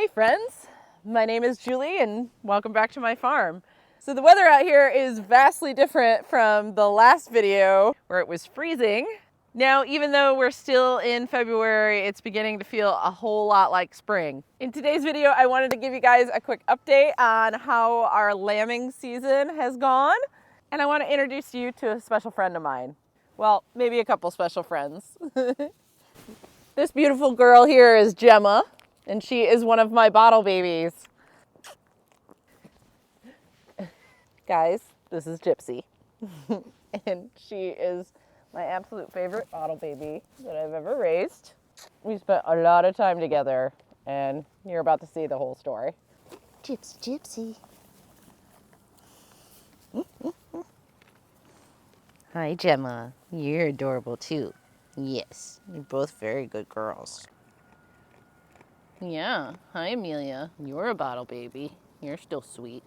Hey friends, my name is Julie and welcome back to my farm. So the weather out here is vastly different from the last video where it was freezing. Now, even though we're still in February, it's beginning to feel a whole lot like spring. In today's video, I wanted to give you guys a quick update on how our lambing season has gone. And I want to introduce you to a special friend of mine. Well, maybe a couple special friends. This beautiful girl here is Gemma, and she is one of my bottle babies. Guys, this is Gypsy. And she is my absolute favorite bottle baby that I've ever raised. We spent a lot of time together, and you're about to see the whole story. Gypsy. Hi, Gemma. You're adorable too. Yes, you're both very good girls. Yeah. Hi, Amelia. You're a bottle baby. You're still sweet.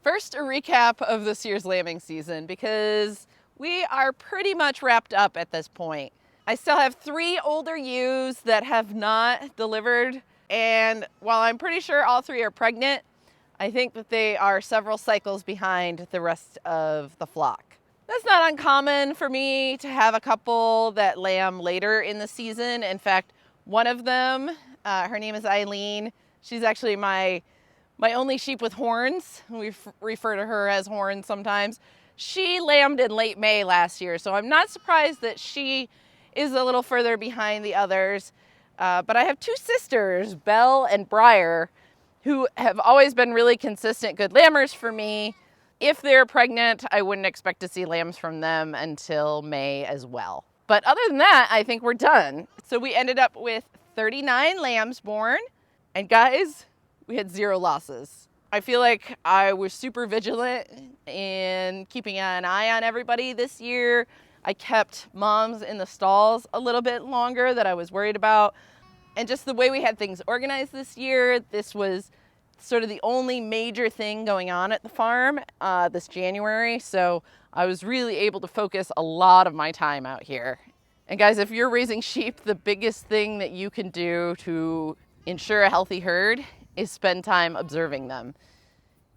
First, a recap of this year's lambing season because we are pretty much wrapped up at this point. I still have 3 older ewes that have not delivered, and while I'm pretty sure all 3 are pregnant, I think that they are several cycles behind the rest of the flock. That's not uncommon for me to have a couple that lamb later in the season. In fact, one of them, her name is Eileen. She's actually my only sheep with horns. We refer to her as Horns sometimes. She lambed in late May last year, so I'm not surprised that she is a little further behind the others. But I have 2 sisters, Belle and Briar, who have always been really consistent good lambers for me. If they're pregnant, I wouldn't expect to see lambs from them until May as well. But other than that, I think we're done. So we ended up with 39 lambs born, and guys, we had 0 losses. I feel like I was super vigilant in keeping an eye on everybody this year. I kept moms in the stalls a little bit longer that I was worried about. And just the way we had things organized this year, this was sort of the only major thing going on at the farm this January. So I was really able to focus a lot of my time out here. And guys, if you're raising sheep, the biggest thing that you can do to ensure a healthy herd is spend time observing them.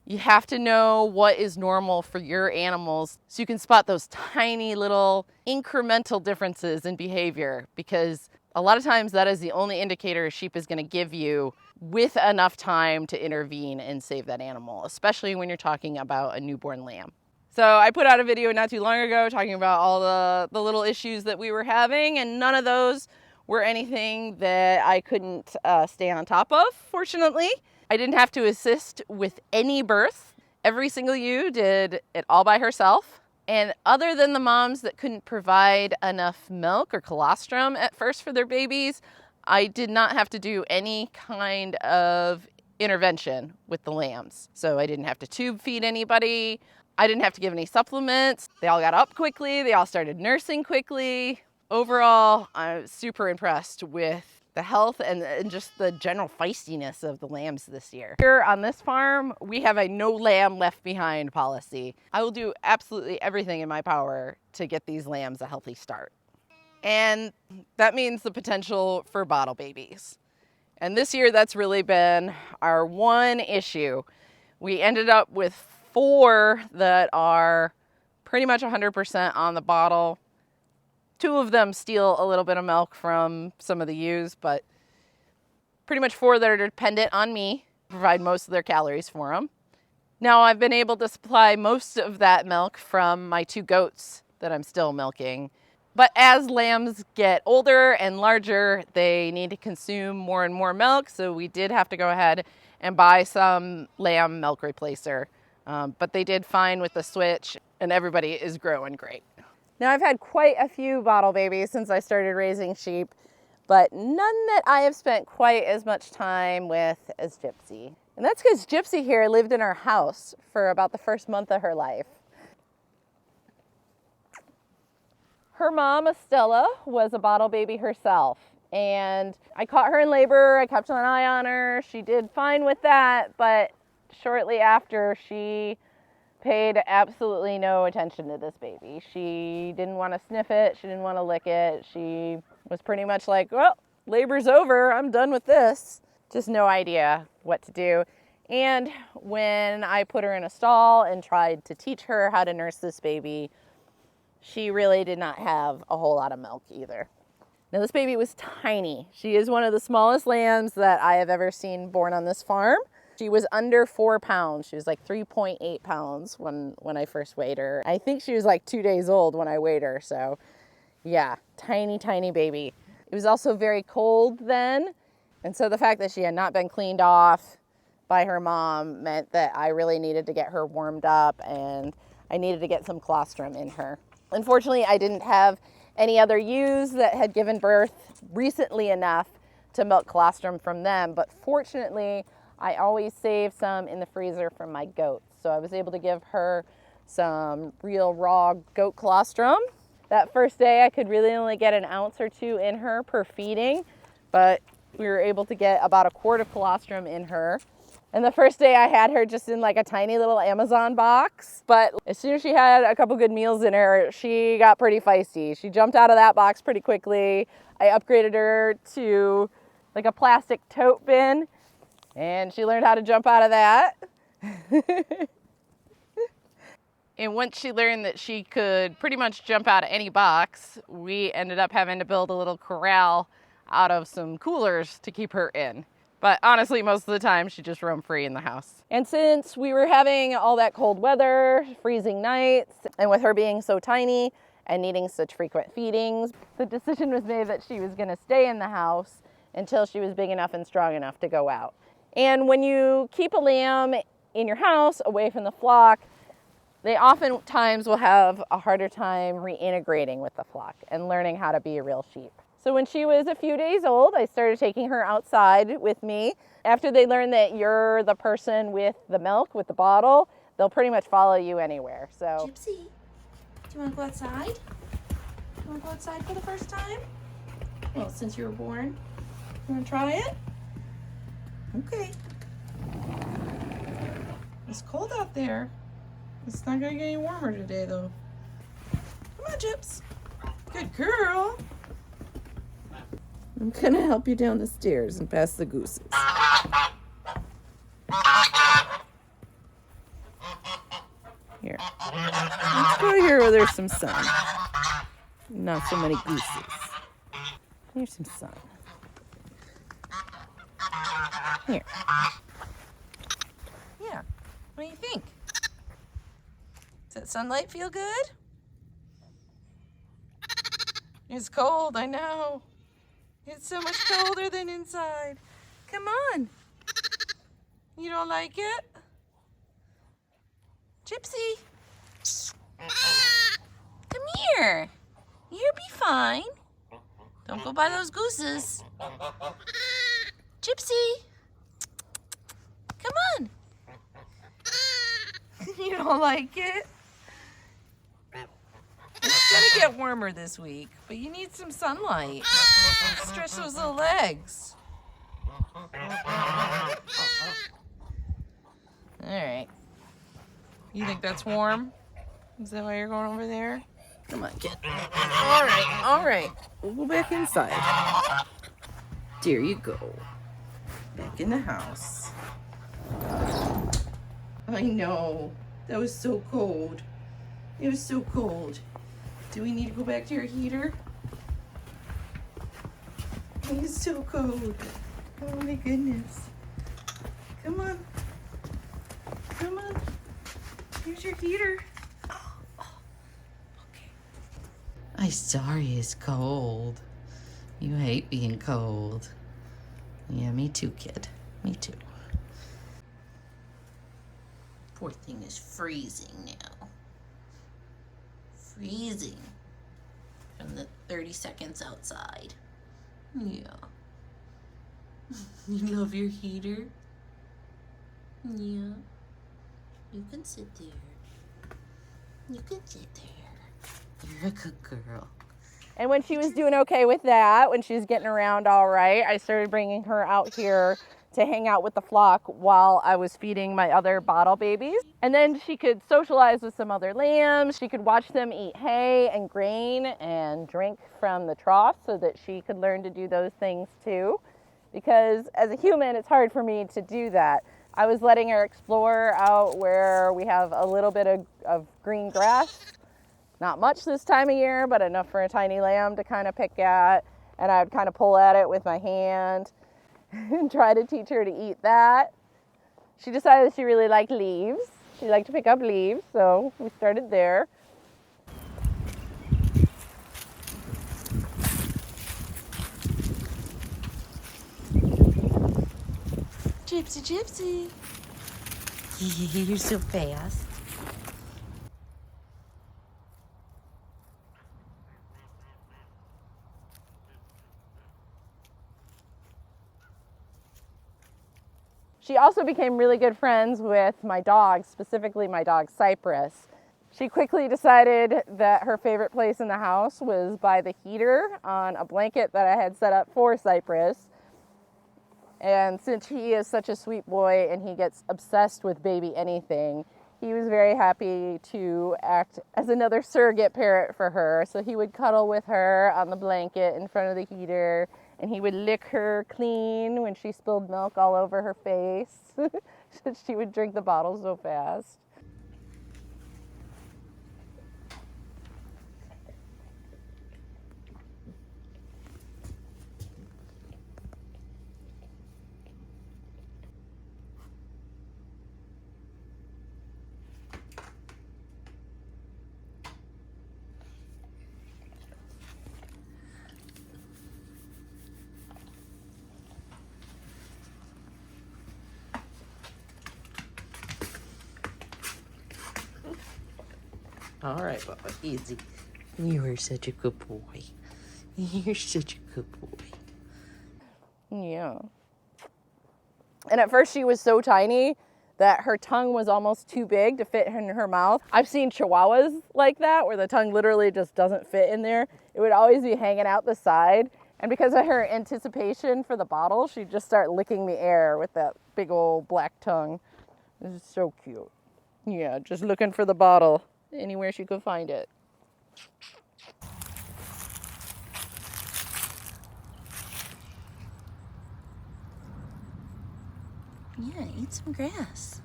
You have to know what is normal for your animals so you can spot those tiny little incremental differences in behavior, because a lot of times that is the only indicator a sheep is going to give you with enough time to intervene and save that animal, especially when you're talking about a newborn lamb. So I put out a video not too long ago talking about all the little issues that we were having, and none of those were anything that I couldn't stay on top of, fortunately. I didn't have to assist with any birth. Every single ewe did it all by herself. And other than the moms that couldn't provide enough milk or colostrum at first for their babies, I did not have to do any kind of intervention with the lambs. So I didn't have to tube feed anybody. I didn't have to give any supplements. They all got up quickly. They all started nursing quickly. Overall, I'm super impressed with the health and just the general feistiness of the lambs this year. Here on this farm, we have a no lamb left behind policy. I will do absolutely everything in my power to get these lambs a healthy start. And that means the potential for bottle babies. And this year, that's really been our one issue. We ended up with 4 that are pretty much 100% on the bottle. 2 of them steal a little bit of milk from some of the ewes, but pretty much 4 that are dependent on me to provide most of their calories for them. Now I've been able to supply most of that milk from my 2 goats that I'm still milking. But as lambs get older and larger, they need to consume more and more milk, so we did have to go ahead and buy some lamb milk replacer. But they did fine with the switch, and everybody is growing great. Now I've had quite a few bottle babies since I started raising sheep, but none that I have spent quite as much time with as Gypsy. And that's because Gypsy here lived in our house for about the first month of her life. Her mom, Estella, was a bottle baby herself, and I caught her in labor. I kept an eye on her. She did fine with that, but shortly after, she paid absolutely no attention to this baby. She didn't want to sniff it. She didn't want to lick it. She was pretty much like, well, labor's over. I'm done with this. Just no idea what to do. And when I put her in a stall and tried to teach her how to nurse this baby, she really did not have a whole lot of milk either. Now this baby was tiny. She is one of the smallest lambs that I have ever seen born on this farm. She was under 4 pounds. She was like 3.8 pounds when I first weighed her. I think she was like 2 days old when I weighed her. So yeah, tiny, tiny baby. It was also very cold then. And so the fact that she had not been cleaned off by her mom meant that I really needed to get her warmed up, and I needed to get some colostrum in her. Unfortunately, I didn't have any other ewes that had given birth recently enough to milk colostrum from them, but fortunately, I always save some in the freezer from my goats. So I was able to give her some real raw goat colostrum. That first day, I could really only get an ounce or two in her per feeding, but we were able to get about a quart of colostrum in her. And the first day I had her just in like a tiny little Amazon box. But as soon as she had a couple good meals in her, she got pretty feisty. She jumped out of that box pretty quickly. I upgraded her to like a plastic tote bin, and she learned how to jump out of that. And once she learned that she could pretty much jump out of any box, we ended up having to build a little corral out of some coolers to keep her in. But honestly, most of the time, she just roamed free in the house. And since we were having all that cold weather, freezing nights, and with her being so tiny and needing such frequent feedings, the decision was made that she was gonna stay in the house until she was big enough and strong enough to go out. And when you keep a lamb in your house, away from the flock, they oftentimes will have a harder time reintegrating with the flock and learning how to be a real sheep. So when she was a few days old, I started taking her outside with me. After they learn that you're the person with the milk, with the bottle, they'll pretty much follow you anywhere. So, Gypsy, do you want to go outside? Do you want to go outside for the first time? Well, since you were born, you want to try it? Okay. It's cold out there. It's not going to get any warmer today, though. Come on, Gyps. Good girl. I'm going to help you down the stairs and past the gooses. Here. Let's go here where there's some sun. Not so many gooses. Here's some sun. Here. Yeah. What do you think? Does that sunlight feel good? It's cold, I know. It's so much colder than inside. Come on. You don't like it? Gypsy. Come here. You'll be fine. Don't go by those gooses. Gypsy. Come on. You don't like it? It's gonna get warmer this week, but you need some sunlight. Stretch those little legs. All right. You think that's warm? Is that why you're going over there? Come on, kid. All right. We'll go back inside. There you go. Back in the house. I know. That was so cold. It was so cold. Do we need to go back to your heater? It's so cold. Oh my goodness. Come on. Come on. Here's your heater. Oh, okay. I'm sorry it's cold. You hate being cold. Yeah, me too, kid. Me too. Poor thing is freezing now. Freezing from the 30 seconds outside. Yeah. You love your heater? Yeah. You can sit there. You can sit there. You're a good girl. And when she was doing okay with that, when she was getting around all right, I started bringing her out here to hang out with the flock while I was feeding my other bottle babies. And then she could socialize with some other lambs. She could watch them eat hay and grain and drink from the trough so that she could learn to do those things too. Because as a human, it's hard for me to do that. I was letting her explore out where we have a little bit of green grass. Not much this time of year, but enough for a tiny lamb to kind of pick at. And I would kind of pull at it with my hand and try to teach her to eat that. She decided she really liked leaves. She liked to pick up leaves, so we started there. Gypsy, Gypsy. You're so fast. She also became really good friends with my dog, specifically my dog Cypress. She quickly decided that her favorite place in the house was by the heater on a blanket that I had set up for Cypress. And since he is such a sweet boy and he gets obsessed with baby anything, he was very happy to act as another surrogate parent for her. So he would cuddle with her on the blanket in front of the heater, and he would lick her clean when she spilled milk all over her face. She would drink the bottle so fast. All right, Bubba, easy. You are such a good boy. You're such a good boy. Yeah. And at first she was so tiny that her tongue was almost too big to fit in her mouth. I've seen Chihuahuas like that, where the tongue literally just doesn't fit in there. It would always be hanging out the side. And because of her anticipation for the bottle, she'd just start licking the air with that big old black tongue. This is so cute. Yeah, just looking for the bottle anywhere she could find it. Yeah, eat some grass.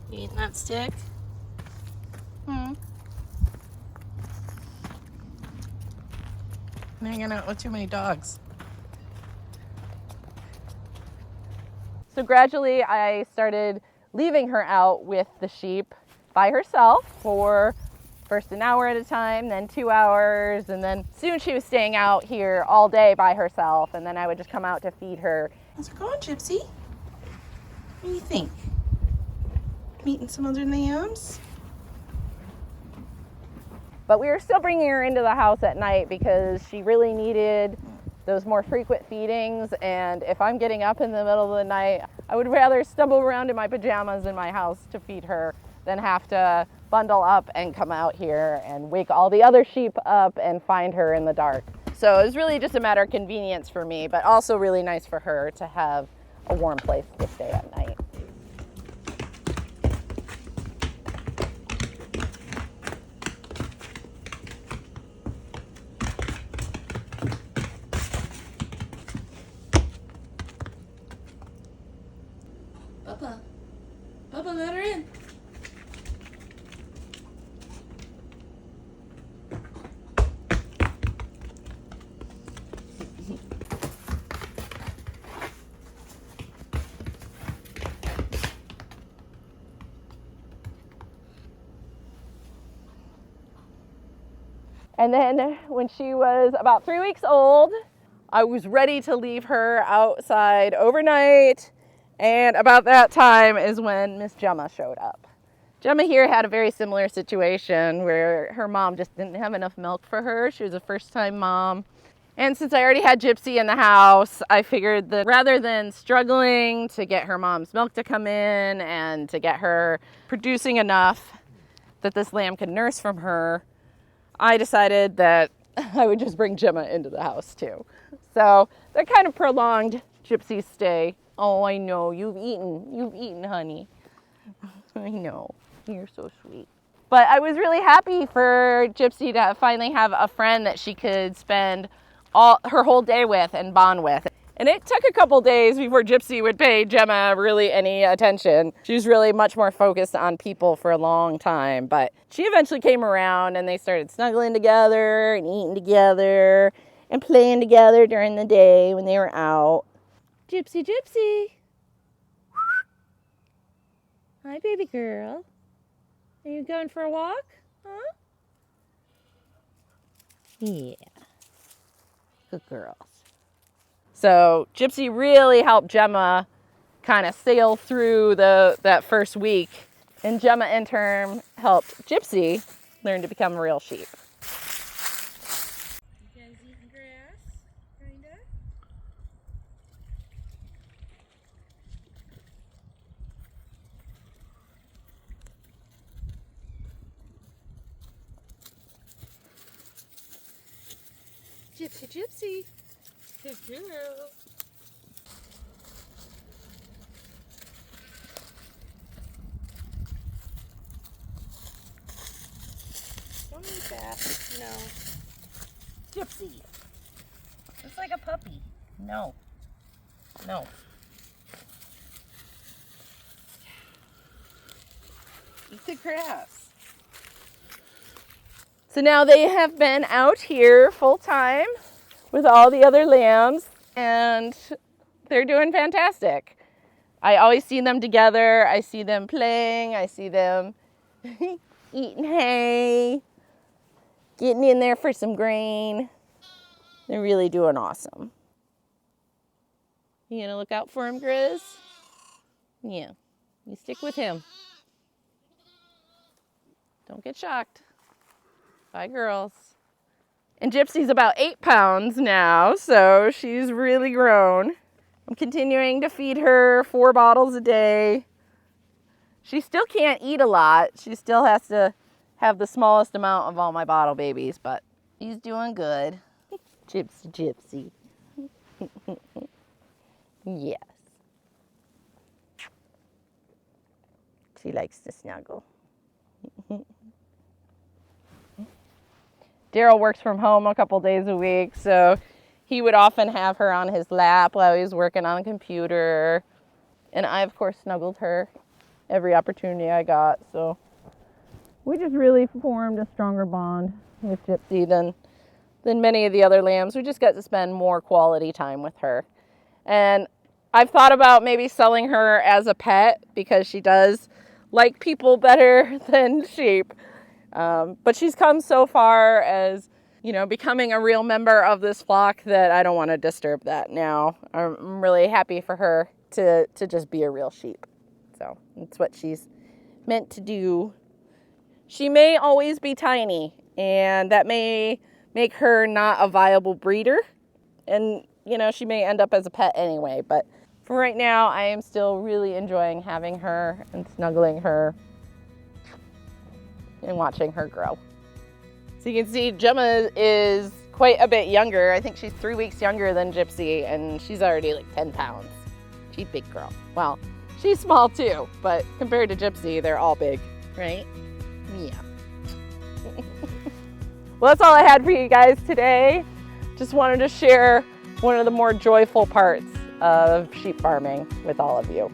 You eating that stick? I'm hanging out with too many dogs. So gradually I started leaving her out with the sheep by herself for first an hour at a time, then 2 hours, and then soon she was staying out here all day by herself, and then I would just come out to feed her. How's it going, Gypsy? What do you think? Meeting some other lambs? But we were still bringing her into the house at night because she really needed those more frequent feedings, and if I'm getting up in the middle of the night, I would rather stumble around in my pajamas in my house to feed her than have to bundle up and come out here and wake all the other sheep up and find her in the dark. So it was really just a matter of convenience for me, but also really nice for her to have a warm place to stay at night. Bubba, let her in. And then when she was about 3 weeks old, I was ready to leave her outside overnight. And about that time is when Miss Gemma showed up. Gemma here had a very similar situation where her mom just didn't have enough milk for her. She was a first-time mom. And since I already had Gypsy in the house, I figured that rather than struggling to get her mom's milk to come in and to get her producing enough that this lamb could nurse from her, I decided that I would just bring Gemma into the house too. So that kind of prolonged Gypsy's stay. Oh, I know, you've eaten, honey. I know, you're so sweet. But I was really happy for Gypsy to finally have a friend that she could spend her whole day with and bond with. And it took a couple days before Gypsy would pay Gemma really any attention. She was really much more focused on people for a long time, but she eventually came around and they started snuggling together and eating together and playing together during the day when they were out. Gypsy, Gypsy. Hi, baby girl. Are you going for a walk? Huh? Yeah. Good girls. So Gypsy really helped Gemma kind of sail through that first week. And Gemma in turn helped Gypsy learn to become a real sheep. You guys eating grass? Kinda? Gypsy, Gypsy. Good girl. Don't eat that. No. Gypsy. It's like a puppy. No. No. Eat the grass. So now they have been out here full time with all the other lambs and they're doing fantastic. I always see them together. I see them playing. I see them eating hay, getting in there for some grain. They're really doing awesome. You gonna look out for him, Grizz? Yeah, you stick with him. Don't get shocked. Bye, girls. And Gypsy's about 8 pounds now, so she's really grown. I'm continuing to feed her 4 bottles a day. She still can't eat a lot. She still has to have the smallest amount of all my bottle babies, but she's doing good. Gypsy, Gypsy. Yes. She likes to snuggle. Daryl works from home a couple days a week, so he would often have her on his lap while he was working on a computer. And I, of course, snuggled her every opportunity I got. So we just really formed a stronger bond with Gypsy than many of the other lambs. We just got to spend more quality time with her. And I've thought about maybe selling her as a pet because she does like people better than sheep. But she's come so far as, you know, becoming a real member of this flock that I don't want to disturb that now. I'm really happy for her to just be a real sheep. So it's what she's meant to do. She may always be tiny, and that may make her not a viable breeder. And, you know, she may end up as a pet anyway. But for right now, I am still really enjoying having her and snuggling her and watching her grow. So you can see Gemma is quite a bit younger. I think she's 3 weeks younger than Gypsy, and she's already like 10 pounds. She's a big girl. Well, she's small too, but compared to Gypsy, they're all big, right? Yeah. Well, that's all I had for you guys today. Just wanted to share one of the more joyful parts of sheep farming with all of you.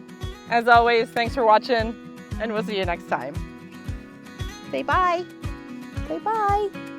As always, thanks for watching, and we'll see you next time. Say bye. Say bye.